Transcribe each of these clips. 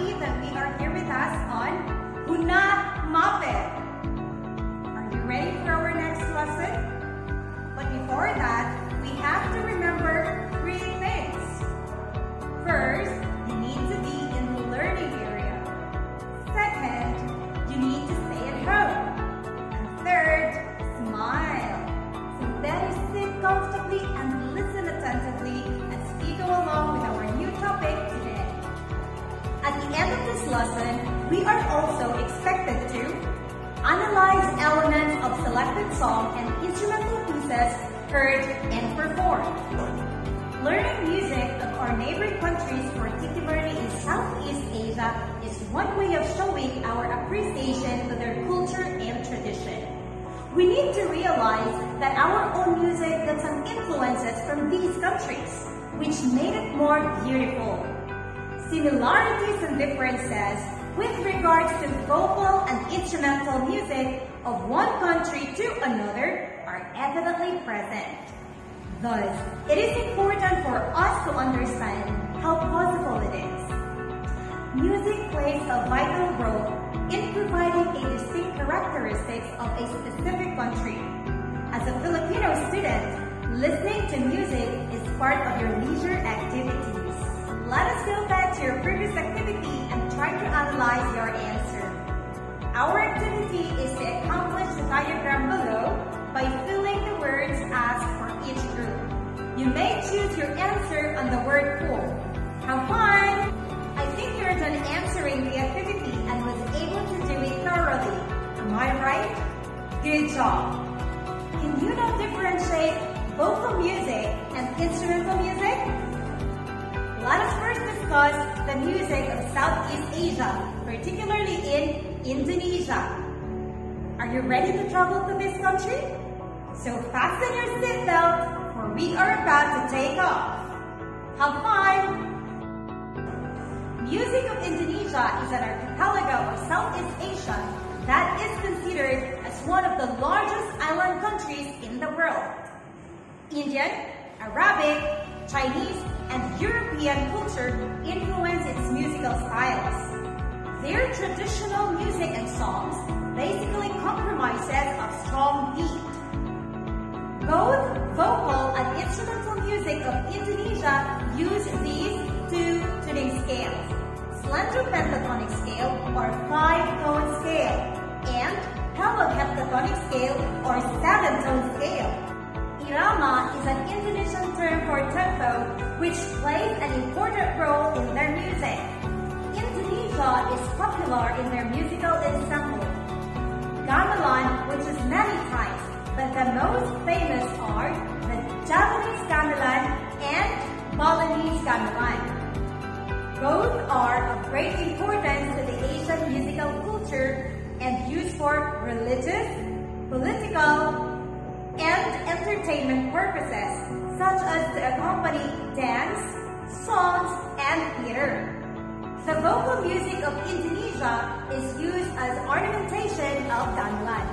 happy that we are here with us on Huna Mapit. Are you ready for our next lesson? But before that, we have to remember 3 things. First, you need to be in the learning area. Second, you need to stay at home. And third, smile. So better sit comfortably and listen attentively as we go along with our new topic today. At the end of this lesson, we are also expected to analyze elements of selected song and instrumental pieces heard and performed. Learning music of our neighboring countries, particularly in Southeast Asia, is one way of showing our appreciation to their culture and tradition. We need to realize that our own music got some influences from these countries, which made it more beautiful. Similarities and differences with regards to vocal and instrumental music of one country to another are evidently present. Thus, it is important for us to understand how possible it is. Music plays a vital role in providing a distinct characteristics of a specific country. As a Filipino student, listening to music is part of your leisure activities. Let us go back to your previous activity and try to analyze your answer. Our activity is to accomplish the diagram below by filling the words asked for each group. You may choose your answer on the word pool. Have fun! I think you're done answering the activity and was able to do it thoroughly. Am I right? Good job! Can you now differentiate vocal music and instrumental music? Let us first discuss the music of Southeast Asia, particularly in Indonesia. Are you ready to travel to this country? So fasten your seatbelt, for we are about to take off. Have fun! Music of Indonesia is an archipelago of Southeast Asia that is considered as one of the largest island countries in the world. Indian, Arabic, Chinese, and European culture influence its musical styles. Their traditional music and songs basically compromises a strong beat. Both vocal and instrumental music of Indonesia use these 2 tuning scales: slender pentatonic scale or 5-tone scale, and heptatonic scale or 7-tone scale. Irama is an Indonesian term for tempo, which plays an important role in their music. Indonesia is popular in their musical ensemble. Gamelan, which is many types, but the most famous are the Javanese gamelan and Balinese gamelan. Both are of great importance to the Asian musical culture and used for religious, political, and entertainment purposes, such as to accompany dance, songs, and theater. The vocal music of Indonesia is used as ornamentation of gamelan.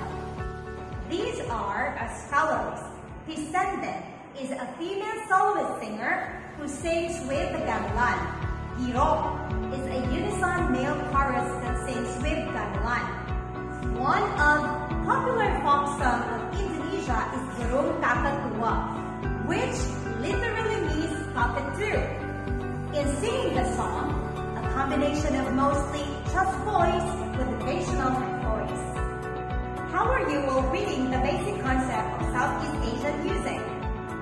These are as follows. Hisenden is a female soloist singer who sings with the gamelan. Hirok is a unison male chorus that sings with gamelan. One of popular folk songs of Indonesia is Burung Kakak Tua, which literally means puppet too. In singing the song, a combination of mostly just voice with occasional voice. How are you while reading the basic concept of Southeast Asian music?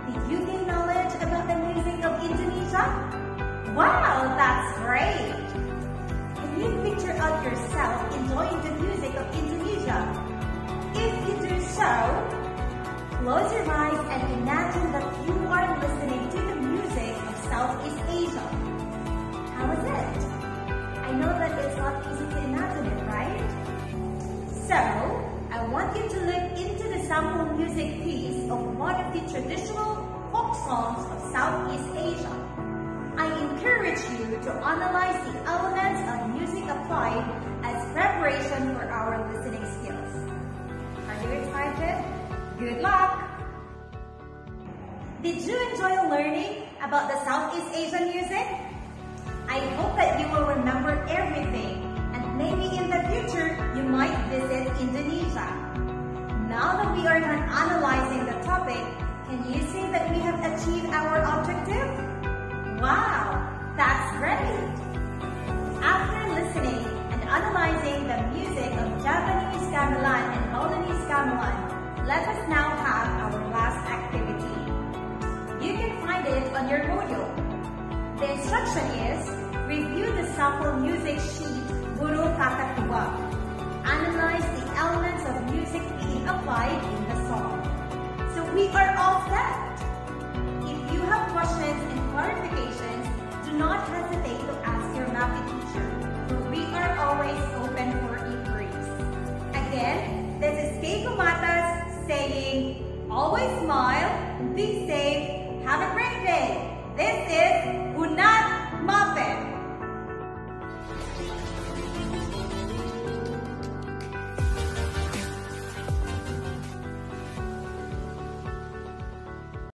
Did you gain knowledge about the music of Indonesia? Wow, that's great! Can you picture out yourself enjoying the music of Indonesia? If you do so, close your eyes and imagine that you are listening to the music of Southeast Asia. How is it? I know that it's not easy to imagine it, right? So, I want you to look into the sample music piece of one of the traditional folk songs of Southeast Asia. I encourage you to analyze the elements of music applied as preparation for our listening skills. Are you excited? Good luck! Did you enjoy learning about the Southeast Asian music? I hope that you will remember everything your module. The instruction is, review the sample music sheet, Guru Kakatuwa. Analyze the elements of music being applied in the song. So we are all set. If you have questions and clarifications, do not hesitate to ask your MAPI teacher. We are always open for inquiries. Again, this is Keiko Matas saying, always smile, be safe, have a great day. This is